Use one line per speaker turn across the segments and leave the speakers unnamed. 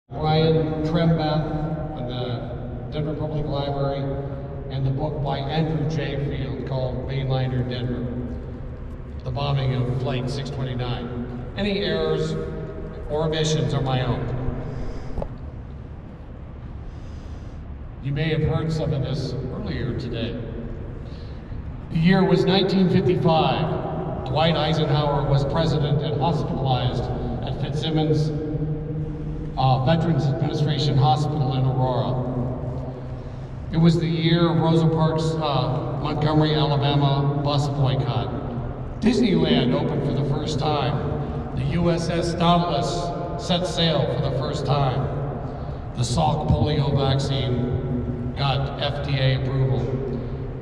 Brian Trembath in the Denver Public Library, and the book by Andrew J. Field called Mainliner Denver, the bombing of Flight 629. Any errors or omissions are my own. You may have heard some of this earlier today. The year was 1955. Dwight Eisenhower was president and hospitalized at Fitzsimmons Veterans Administration Hospital in Aurora. It was the year of Rosa Parks' Montgomery, Alabama bus boycott. Disneyland opened for the first time. The USS Nautilus set sail for the first time. The Salk polio vaccine got FDA approval.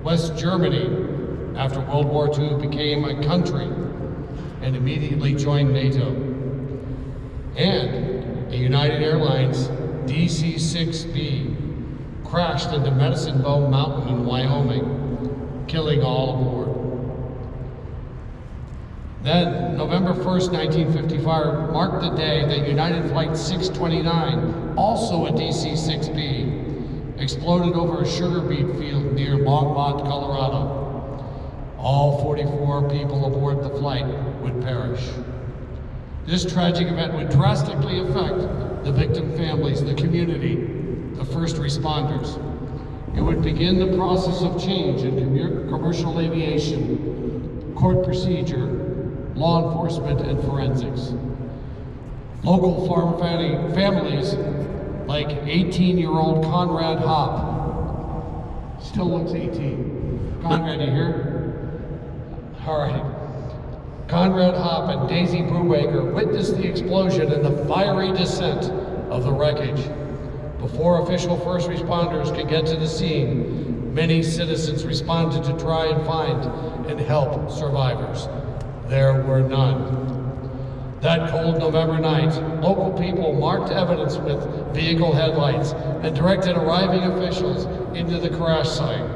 West Germany, after World War II, became a country and immediately joined NATO. And a United Airlines DC-6B crashed into Medicine Bow Mountain in Wyoming, killing all aboard. Then, November 1st, 1955, marked the day that United Flight 629, also a DC-6B, exploded over a sugar beet field near Longmont, Colorado. All 44 people aboard the flight would perish. This tragic event would drastically affect the victim families, the community, the first responders. It would begin the process of change in commercial aviation, court procedure, law enforcement, and forensics. Local farm families like 18-year-old Conrad Hopp, still looks 18. Conrad, you here? All right. Conrad Hopp and Daisy Brubaker witnessed the explosion and the fiery descent of the wreckage. Before official first responders could get to the scene, many citizens responded to try and find and help survivors. There were none. That cold November night, local people marked evidence with vehicle headlights and directed arriving officials into the crash site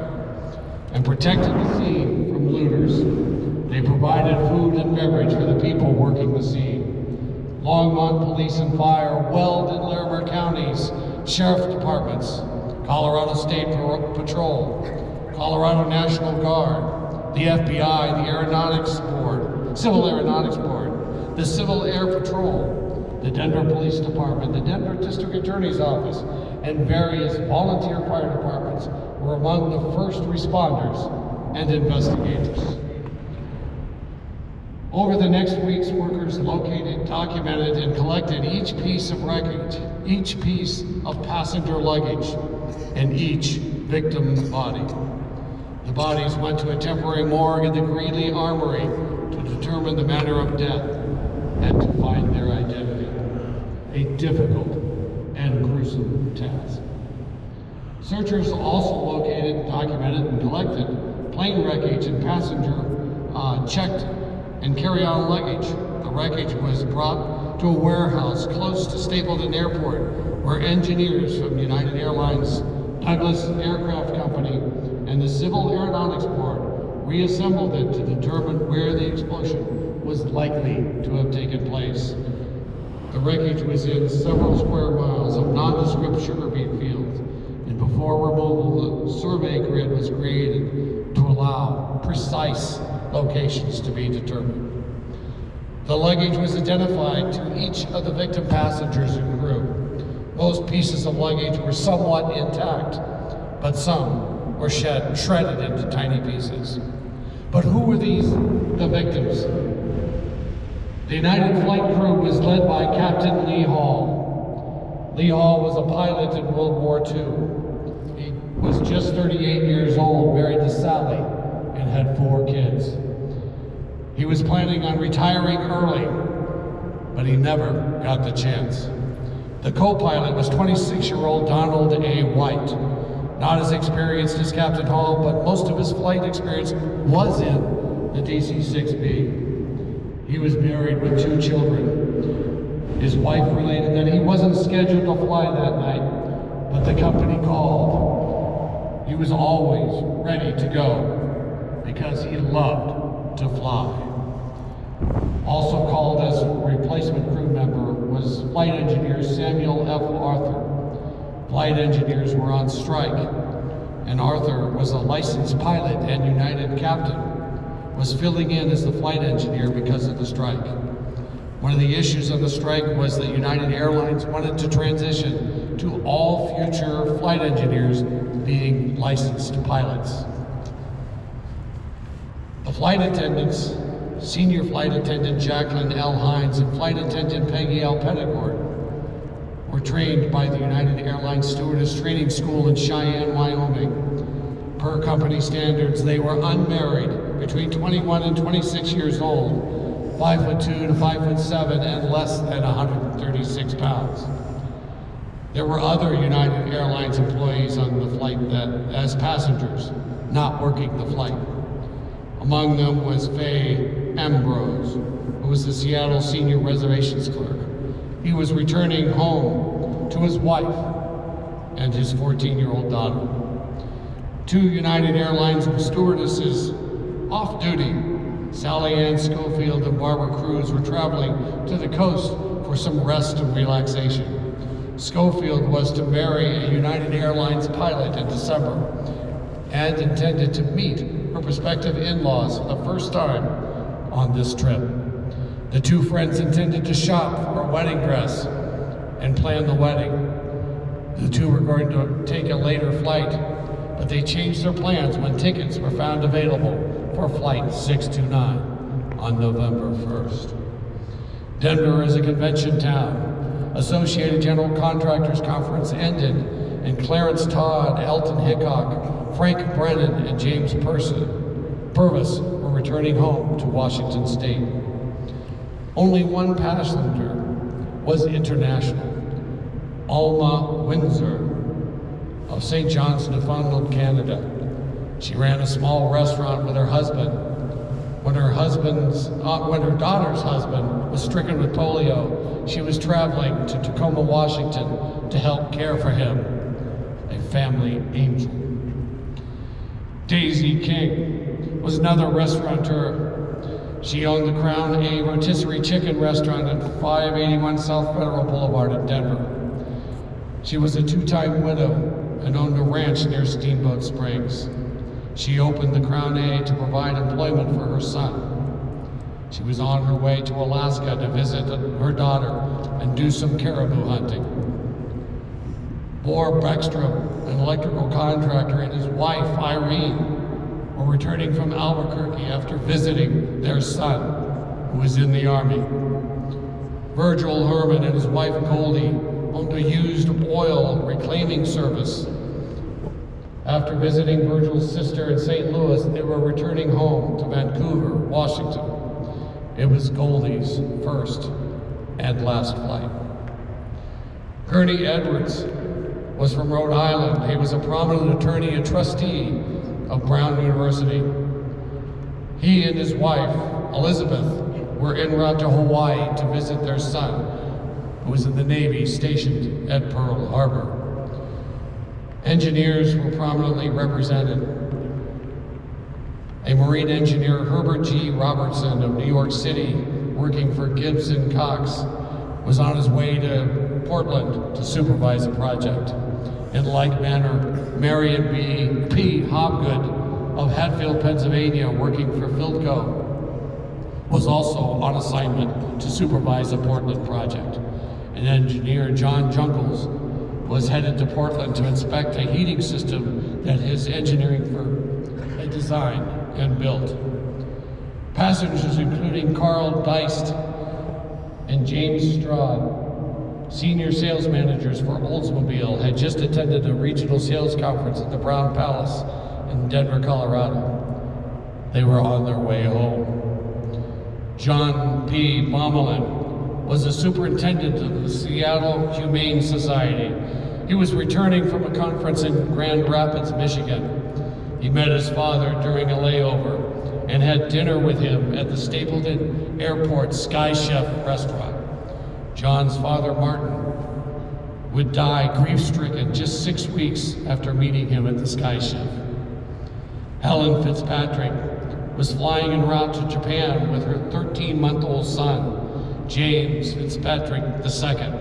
and protected the scene from looters. They provided food and beverage for the people working the scene. Longmont Police and Fire, Weld and Larimer Counties, Sheriff Departments, Colorado State Patrol, Colorado National Guard, the FBI, the Aeronautics Board, Civil Aeronautics Board, the Civil Air Patrol, the Denver Police Department, the Denver District Attorney's Office, and various volunteer fire departments were among the first responders and investigators. Over the next weeks, workers located, documented, and collected each piece of wreckage, each piece of passenger luggage, and each victim body. The bodies went to a temporary morgue in the Greeley Armory to determine the manner of death and to find their identity. A difficult and gruesome task. Searchers also located, documented, and collected plane wreckage and passenger checked and carry-on luggage. The wreckage was brought to a warehouse close to Stapleton Airport, where engineers from United Airlines, Douglas Aircraft Company, and the Civil Aeronautics Board reassembled it to determine where the explosion was likely to have taken place. The wreckage was in several square miles of nondescript sugar beet fields, and before removal, the survey grid was created to allow precise locations to be determined. The luggage was identified to each of the victim passengers and crew. Most pieces of luggage were somewhat intact, but some were shredded into tiny pieces. But who were the victims? The United Flight crew was led by Captain Lee Hall. Lee Hall was a pilot in World War II. He was just 38 years old, married to Sally, and had 4 kids. He was planning on retiring early, but he never got the chance. The co-pilot was 26-year-old Donald A. White. Not as experienced as Captain Hall, but most of his flight experience was in the DC-6B. He was married with 2 children. His wife related that he wasn't scheduled to fly that night, but the company called. He was always ready to go because he loved to fly. Also called as replacement crew member was flight engineer Samuel F. Arthur. Flight engineers were on strike, and Arthur was a licensed pilot and United captain, was filling in as the flight engineer because of the strike. One of the issues on the strike was that United Airlines wanted to transition to all future flight engineers being licensed pilots. The flight attendants, Senior Flight Attendant Jacqueline L. Hines and Flight Attendant Peggy L. Petticourt, were trained by the United Airlines Stewardess Training School in Cheyenne, Wyoming. Per company standards, they were unmarried, between 21 and 26 years old, 5'2" to 5'7", and less than 136 pounds. There were other United Airlines employees on the flight as passengers, not working the flight. Among them was Faye Ambrose, who was the Seattle Senior Reservations Clerk. He was returning home to his wife and his 14-year-old daughter. Two United Airlines stewardesses off duty, Sally Ann Schofield and Barbara Cruz, were traveling to the coast for some rest and relaxation. Schofield was to marry a United Airlines pilot in December and intended to meet her prospective in-laws for the first time on this trip. The two friends intended to shop for a wedding dress and plan the wedding. The two were going to take a later flight, but they changed their plans when tickets were found available for Flight 629 on November 1st. Denver is a convention town. Associated General Contractors Conference ended, and Clarence Todd, Elton Hickok, Frank Brennan, and James Purvis were returning home to Washington State. Only one passenger was international, Alma Windsor of St. John's, Newfoundland, Canada. She ran a small restaurant with her husband. When her daughter's husband was stricken with polio, she was traveling to Tacoma, Washington to help care for him, a family angel. Daisy King was another restaurateur. She owned the Crown A Rotisserie Chicken Restaurant at 581 South Federal Boulevard in Denver. She was a two-time widow and owned a ranch near Steamboat Springs. She opened the Crown A to provide employment for her son. She was on her way to Alaska to visit her daughter and do some caribou hunting. Boar Beckstrom, an electrical contractor, and his wife, Irene, were returning from Albuquerque after visiting their son, who was in the Army. Virgil Herman and his wife, Goldie, owned a used oil reclaiming service. After visiting Virgil's sister in St. Louis, they were returning home to Vancouver, Washington. It was Goldie's first and last flight. Kearney Edwards was from Rhode Island. He was a prominent attorney and trustee of Brown University. He and his wife, Elizabeth, were en route to Hawaii to visit their son, who was in the Navy stationed at Pearl Harbor. Engineers were prominently represented. A marine engineer, Herbert G. Robertson of New York City, working for Gibbs & Cox, was on his way to Portland to supervise a project. In like manner, Marion P. Hobgood of Hatfield, Pennsylvania, working for Philco, was also on assignment to supervise a Portland project. And engineer John Junkels was headed to Portland to inspect a heating system that his engineering firm had designed and built. Passengers including Carl Deist and James Stroud, senior sales managers for Oldsmobile, had just attended a regional sales conference at the Brown Palace in Denver, Colorado. They were on their way home. John P. Bomelin was the superintendent of the Seattle Humane Society. He was returning from a conference in Grand Rapids, Michigan. He met his father during a layover and had dinner with him at the Stapleton Airport Sky Chef restaurant. John's father, Martin, would die grief-stricken just 6 weeks after meeting him at the Sky Chef. Helen Fitzpatrick was flying en route to Japan with her 13-month-old son. James Fitzpatrick II,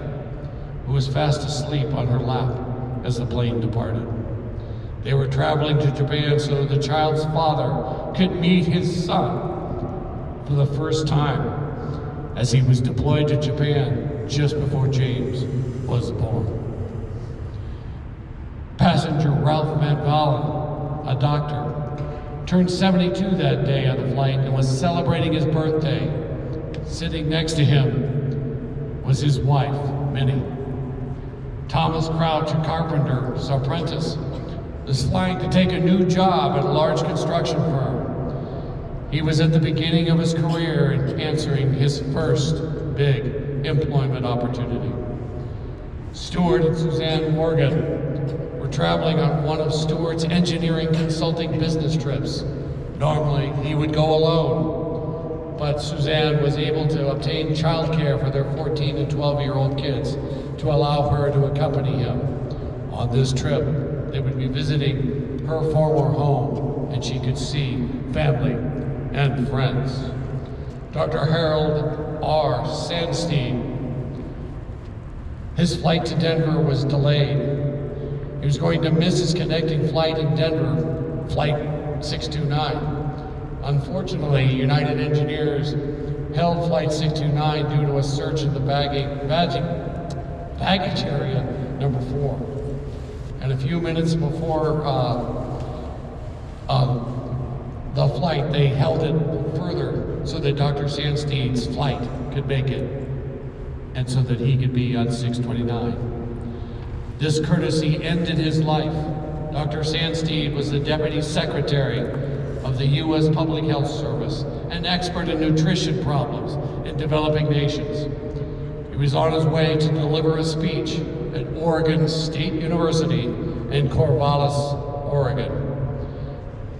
who was fast asleep on her lap as the plane departed. They were traveling to Japan so the child's father could meet his son for the first time, as he was deployed to Japan just before James was born. Passenger Ralph Van Valen, a doctor, turned 72 that day on the flight and was celebrating his birthday. Sitting next to him was his wife, Minnie. Thomas Crouch, a carpenter's apprentice, was flying to take a new job at a large construction firm. He was at the beginning of his career and answering his first big employment opportunity. Stuart and Suzanne Morgan were traveling on one of Stuart's engineering consulting business trips. Normally, he would go alone, but Suzanne was able to obtain childcare for their 14 and 12-year-old kids to allow her to accompany him. On this trip, they would be visiting her former home, and she could see family and friends. Dr. Harold R. Sandstein, his flight to Denver was delayed. He was going to miss his connecting flight in Denver, Flight 629. Unfortunately, United Engineers held Flight 629 due to a search in the baggage area number 4. And a few minutes before the flight, they held it further so that Dr. Sandstein's flight could make it, and so that he could be on 629. This courtesy ended his life. Dr. Sandstein was the Deputy Secretary of the U.S. Public Health Service, an expert in nutrition problems in developing nations. He was on his way to deliver a speech at Oregon State University in Corvallis, Oregon.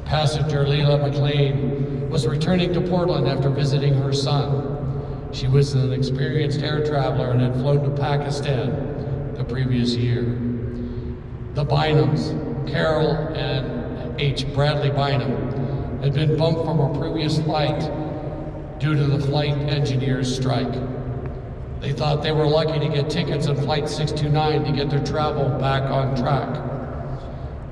Passenger Leila McLean was returning to Portland after visiting her son. She was an experienced air traveler and had flown to Pakistan the previous year. The Bynums, Carol and H. Bradley Bynum, had been bumped from a previous flight due to the flight engineers' strike. They thought they were lucky to get tickets on Flight 629 to get their travel back on track.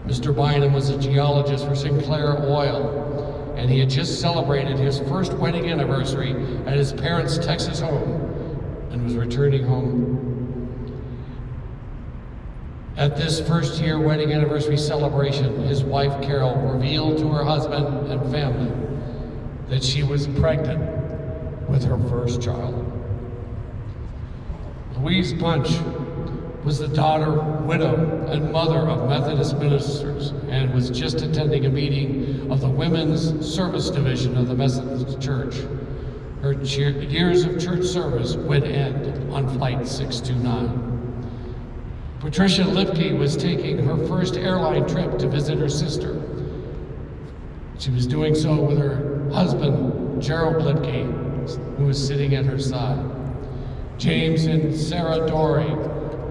Mr. Bynum was a geologist for Sinclair Oil, and he had just celebrated his first wedding anniversary at his parents' Texas home and was returning home. At this first-year wedding anniversary celebration, his wife, Carol, revealed to her husband and family that she was pregnant with her first child. Louise Bunch was the daughter, widow, and mother of Methodist ministers, and was just attending a meeting of the Women's Service Division of the Methodist Church. Her years of church service would end on Flight 629. Patricia Lipke was taking her first airline trip to visit her sister. She was doing so with her husband, Gerald Lipke, who was sitting at her side. James and Sarah Dory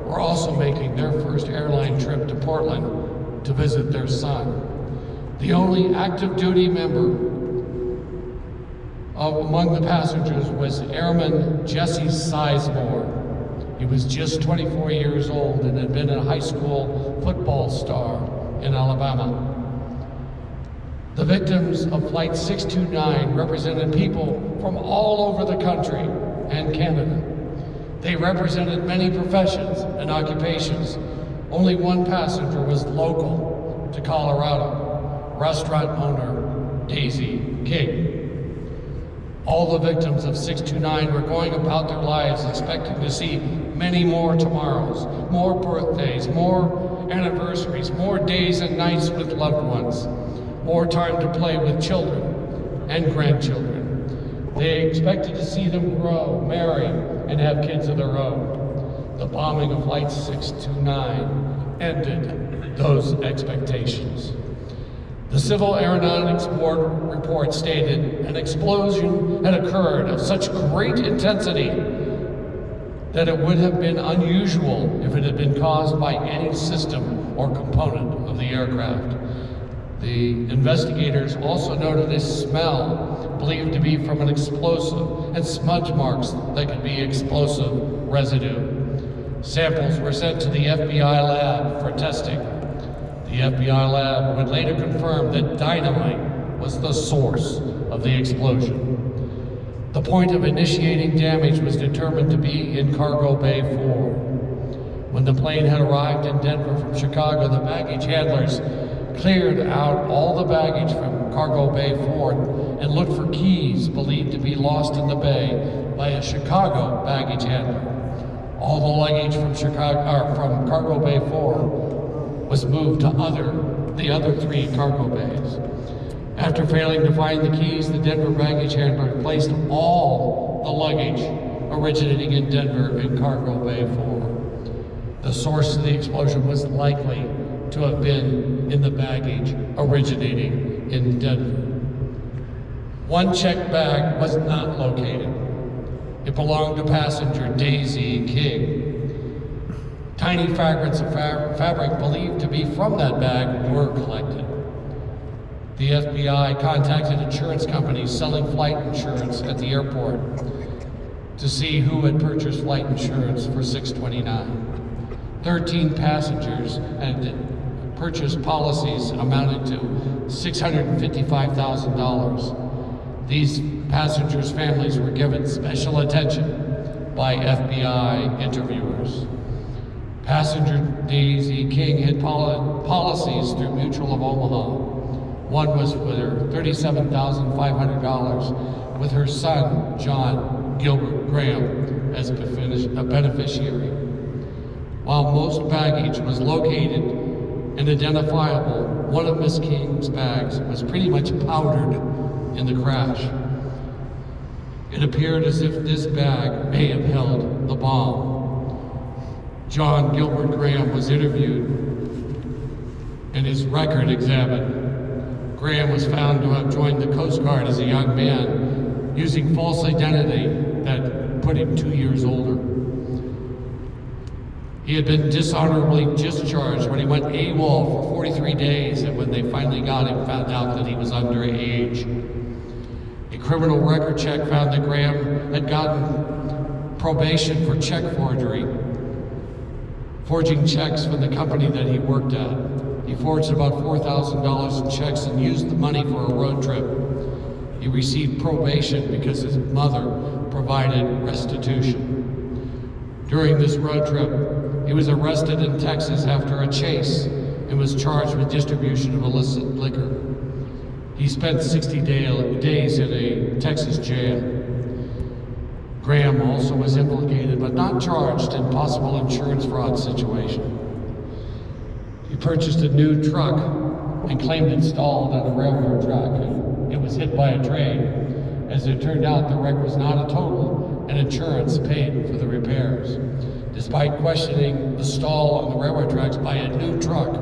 were also making their first airline trip to Portland to visit their son. The only active duty member among the passengers was Airman Jesse Sizemore. He was just 24 years old and had been a high school football star in Alabama. The victims of Flight 629 represented people from all over the country and Canada. They represented many professions and occupations. Only one passenger was local to Colorado, restaurant owner Daisy King. All the victims of 629 were going about their lives expecting to see many more tomorrows, more birthdays, more anniversaries, more days and nights with loved ones, more time to play with children and grandchildren. They expected to see them grow, marry, and have kids of their own. The bombing of Flight 629 ended those expectations. The Civil Aeronautics Board report stated an explosion had occurred of such great intensity that it would have been unusual if it had been caused by any system or component of the aircraft. The investigators also noted a smell believed to be from an explosive and smudge marks that could be explosive residue. Samples were sent to the FBI lab for testing. The FBI lab would later confirm that dynamite was the source of the explosion. The point of initiating damage was determined to be in Cargo Bay 4. When the plane had arrived in Denver from Chicago, the baggage handlers cleared out all the baggage from Cargo Bay 4 and looked for keys believed to be lost in the bay by a Chicago baggage handler. All the luggage from Cargo Bay 4 was moved to the other 3 cargo bays. After failing to find the keys, the Denver baggage handler placed all the luggage originating in Denver in Cargo Bay 4. The source of the explosion was likely to have been in the baggage originating in Denver. One checked bag was not located. It belonged to passenger Daisy King. Tiny fragments of fabric believed to be from that bag were collected. The FBI contacted insurance companies selling flight insurance at the airport to see who had purchased flight insurance for $629. 13 passengers had purchased policies amounting to $655,000. These passengers' families were given special attention by FBI interviewers. Passenger Daisy King had policies through Mutual of Omaha. One was for $37,500 with her son, John Gilbert Graham, as a beneficiary. While most baggage was located and identifiable, one of Miss King's bags was pretty much powdered in the crash. It appeared as if this bag may have held the bomb. John Gilbert Graham was interviewed and his record examined. Graham was found to have joined the Coast Guard as a young man using false identity that put him 2 years older. He had been dishonorably discharged when he went AWOL for 43 days, and when they finally got him, found out that he was underage. A criminal record check found that Graham had gotten probation for check forgery, forging checks from the company that he worked at. He forged about $4,000 in checks and used the money for a road trip. He received probation because his mother provided restitution. During this road trip, he was arrested in Texas after a chase and was charged with distribution of illicit liquor. He spent 60 days in a Texas jail. Graham also was implicated but not charged in possible insurance fraud situation. He purchased a new truck and claimed it stalled on a railroad track. It was hit by a train. As it turned out, the wreck was not a total, and insurance paid for the repairs. Despite questioning the stall on the railroad tracks by a new truck,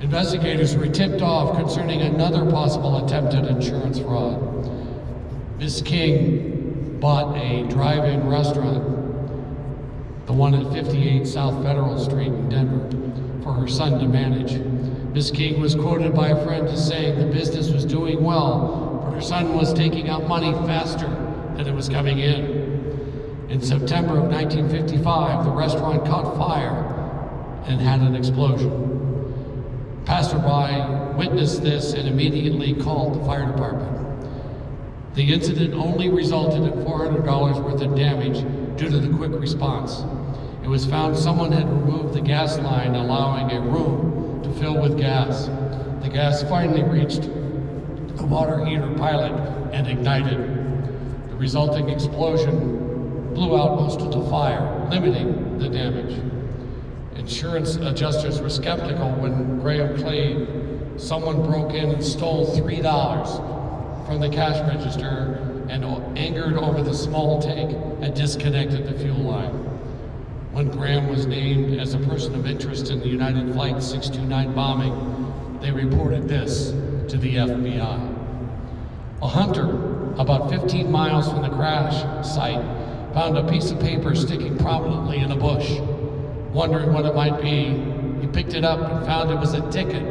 investigators were tipped off concerning another possible attempt at insurance fraud. Miss King bought a drive-in restaurant, the one at 58 South Federal Street in Denver, for her son to manage. Miss King was quoted by a friend as saying the business was doing well, but her son was taking out money faster than it was coming in. In September of 1955, the restaurant caught fire and had an explosion. Passerby witnessed this and immediately called the fire department. The incident only resulted in $400 worth of damage due to the quick response. It was found someone had removed the gas line, allowing a room to fill with gas. The gas finally reached the water heater pilot and ignited. The resulting explosion blew out most of the fire, limiting the damage. Insurance adjusters were skeptical when Graham claimed someone broke in and stole $3 from the cash register and, angered over the small tank, had disconnected the fuel line. When Graham was named as a person of interest in the United Flight 629 bombing, they reported this to the FBI. A hunter, about 15 miles from the crash site, found a piece of paper sticking prominently in a bush. Wondering what it might be, he picked it up and found it was a ticket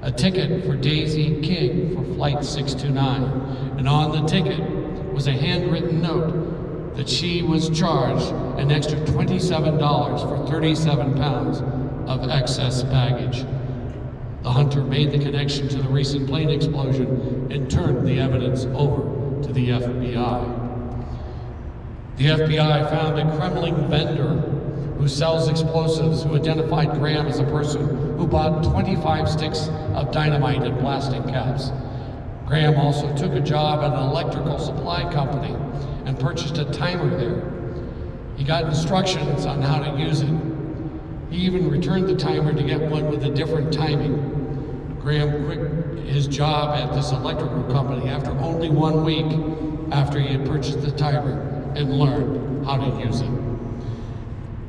a ticket for Daisy King for Flight 629, and on the ticket was a handwritten note that she was charged an extra $27 for 37 pounds of excess baggage. The hunter made the connection to the recent plane explosion and turned the evidence over to the FBI. The FBI found a Kremlin vendor who sells explosives who identified Graham as a person who bought 25 sticks of dynamite in plastic caps. Graham also took a job at an electrical supply company and purchased a timer there. He got instructions on how to use it. He even returned the timer to get one with a different timing. Graham quit his job at this electrical company after only 1 week after he had purchased the timer and learned how to use it.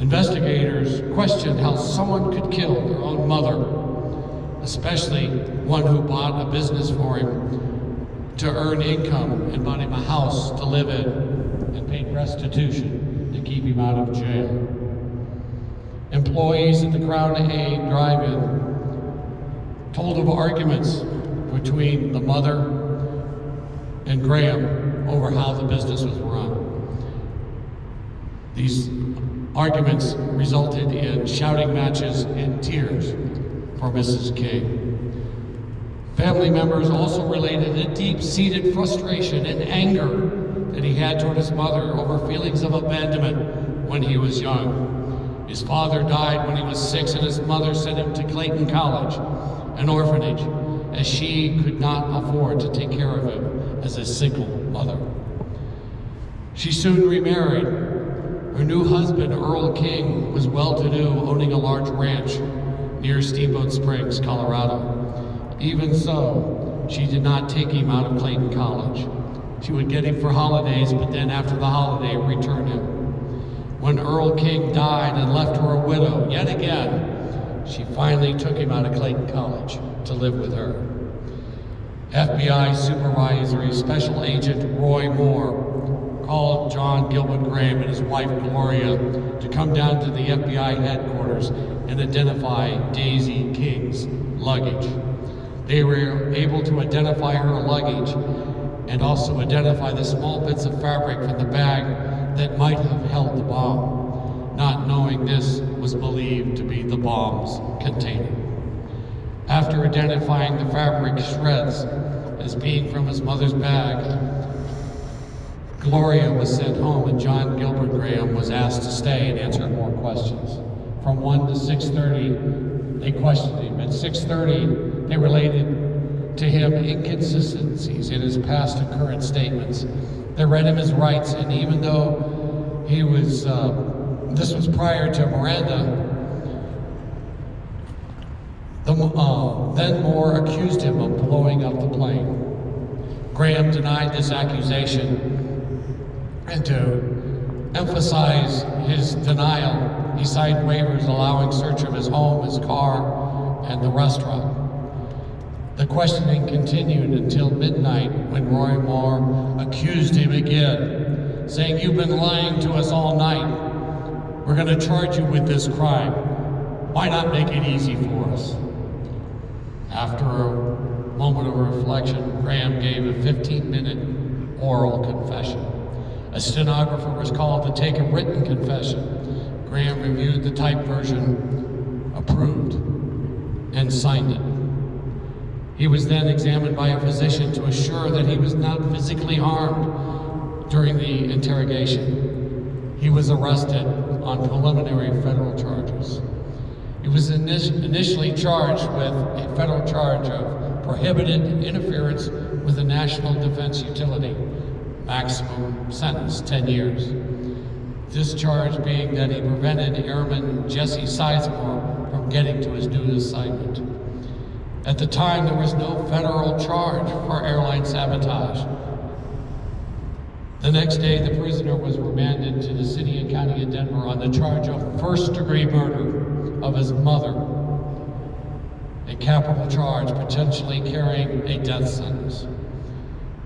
Investigators questioned how someone could kill their own mother, especially one who bought a business for him to earn income and bought him a house to live in and paid restitution to keep him out of jail. Employees at the Crown A drive-in told of arguments between the mother and Graham over how the business was run. These arguments resulted in shouting matches and tears for Mrs. King. Family members also related a deep-seated frustration and anger that he had toward his mother over feelings of abandonment when he was young. His father died when he was 6, and his mother sent him to Clayton College, an orphanage, as she could not afford to take care of him as a single mother. She soon remarried. Her new husband, Earl King, was well-to-do, owning a large ranch near Steamboat Springs, Colorado. Even so, she did not take him out of Clayton College. She would get him for holidays, but then after the holiday, return him. When Earl King died and left her a widow yet again, she finally took him out of Clayton College to live with her. FBI Supervisory Special Agent Roy Moore called John Gilbert Graham and his wife Gloria to come down to the FBI headquarters and identify Daisy King's luggage. They were able to identify her luggage and also identify the small bits of fabric from the bag that might have held the bomb, not knowing this was believed to be the bomb's container. After identifying the fabric shreds as being from his mother's bag, Gloria was sent home, and John Gilbert Graham was asked to stay and answer more questions. From 1 to 6:30, they questioned him. At 6:30, they related to him inconsistencies in his past and current statements. They read him his rights, and even though he was, this was prior to Miranda, then Moore accused him of blowing up the plane. Graham denied this accusation, and to emphasize his denial, he signed waivers allowing search of his home, his car, and the restaurant. The questioning continued until midnight when Roy Moore accused him again, saying, "You've been lying to us all night. We're going to charge you with this crime. Why not make it easy for us?" After a moment of reflection, Graham gave a 15-minute oral confession. A stenographer was called to take a written confession. Graham reviewed the typed version, approved, and signed it. He was then examined by a physician to assure that he was not physically harmed during the interrogation. He was arrested on preliminary federal charges. He was initially charged with a federal charge of prohibited interference with a national defense utility. Maximum sentence, 10 years. This charge being that he prevented Airman Jesse Sizemore from getting to his new assignment. At the time, there was no federal charge for airline sabotage. The next day, the prisoner was remanded to the city and county of Denver on the charge of first-degree murder of his mother, a capital charge potentially carrying a death sentence.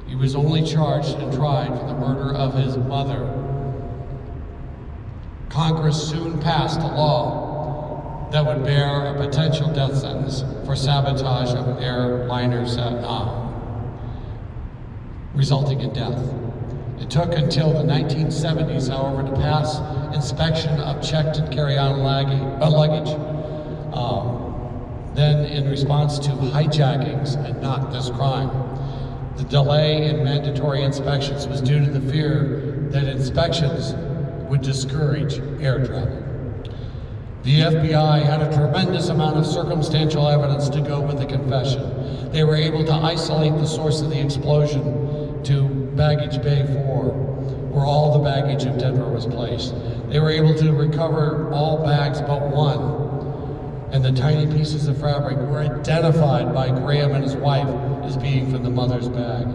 He was only charged and tried for the murder of his mother. Congress soon passed a law that would bear a potential death sentence for sabotage of airliners resulting in death. It took until the 1970s, however, to pass inspection of checked and carry-on luggage. Then, in response to hijackings and not this crime, the delay in mandatory inspections was due to the fear that inspections would discourage air travel. The FBI had a tremendous amount of circumstantial evidence to go with the confession. They were able to isolate the source of the explosion to baggage bay 4, where all the baggage of Denver was placed. They were able to recover all bags but one, and the tiny pieces of fabric were identified by Graham and his wife as being from the mother's bag.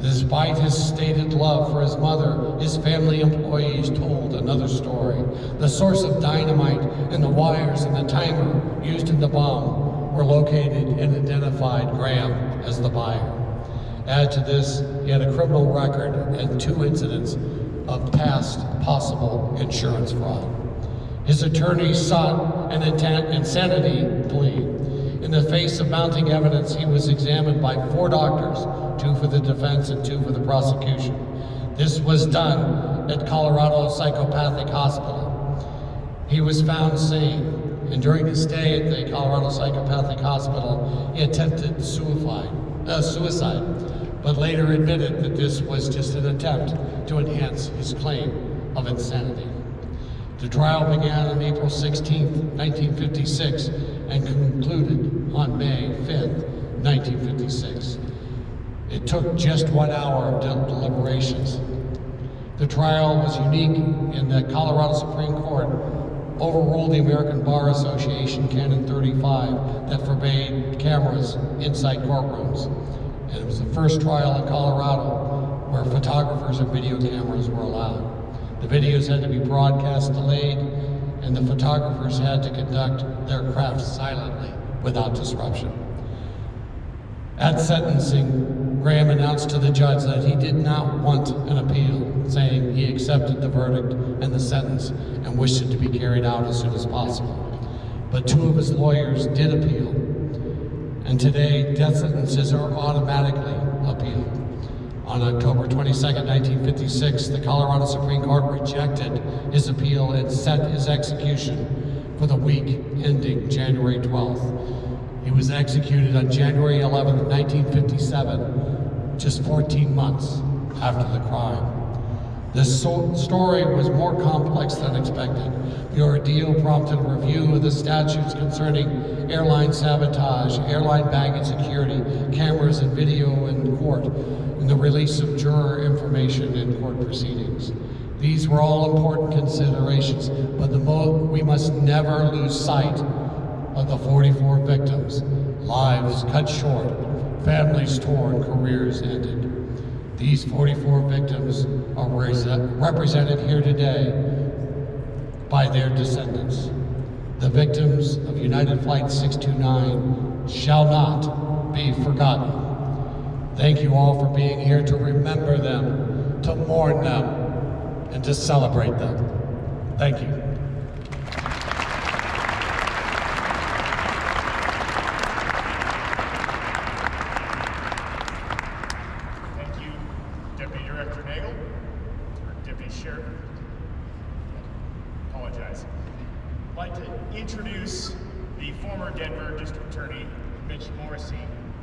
Despite his stated love for his mother, his family employees told another story. The source of dynamite and the wires and the timer used in the bomb were located and identified Graham as the buyer. Add to this, he had a criminal record and 2 incidents of past possible insurance fraud. His attorney sought an insanity plea. In the face of mounting evidence, he was examined by 4 doctors, 2 for the defense and 2 for the prosecution. This was done at Colorado Psychopathic Hospital. He was found sane, and during his stay at the Colorado Psychopathic Hospital, he attempted suicide, but later admitted that this was just an attempt to enhance his claim of insanity. The trial began on April 16, 1956, and concluded on May 5th, 1956. It took just 1 hour of deliberations. The trial was unique in that Colorado Supreme Court overruled the American Bar Association Canon 35 that forbade cameras inside courtrooms. And it was the first trial in Colorado where photographers and video cameras were allowed. The videos had to be broadcast delayed, and the photographers had to conduct their craft silently without disruption. At sentencing, Graham announced to the judge that he did not want an appeal, saying he accepted the verdict and the sentence and wished it to be carried out as soon as possible. But 2 of his lawyers did appeal, and today death sentences are automatically appealed. On October 22nd, 1956, the Colorado Supreme Court rejected his appeal and set his execution for the week ending January 12th. He was executed on January 11th, 1957, just 14 months after the crime. This story was more complex than expected. The ordeal prompted a review of the statutes concerning airline sabotage, airline baggage security, cameras and video in court, and the release of juror information in court proceedings. These were all important considerations, but we must never lose sight of the 44 victims, lives cut short, families torn, careers ended. These 44 victims are represented here today by their descendants. The victims of United Flight 629 shall not be forgotten. Thank you all for being here to remember them, to mourn them, and to celebrate them. Thank you.
Deputy Director Nagel, or Deputy Sheriff, apologize. I'd like to introduce the former Denver District Attorney, Mitch Morrissey,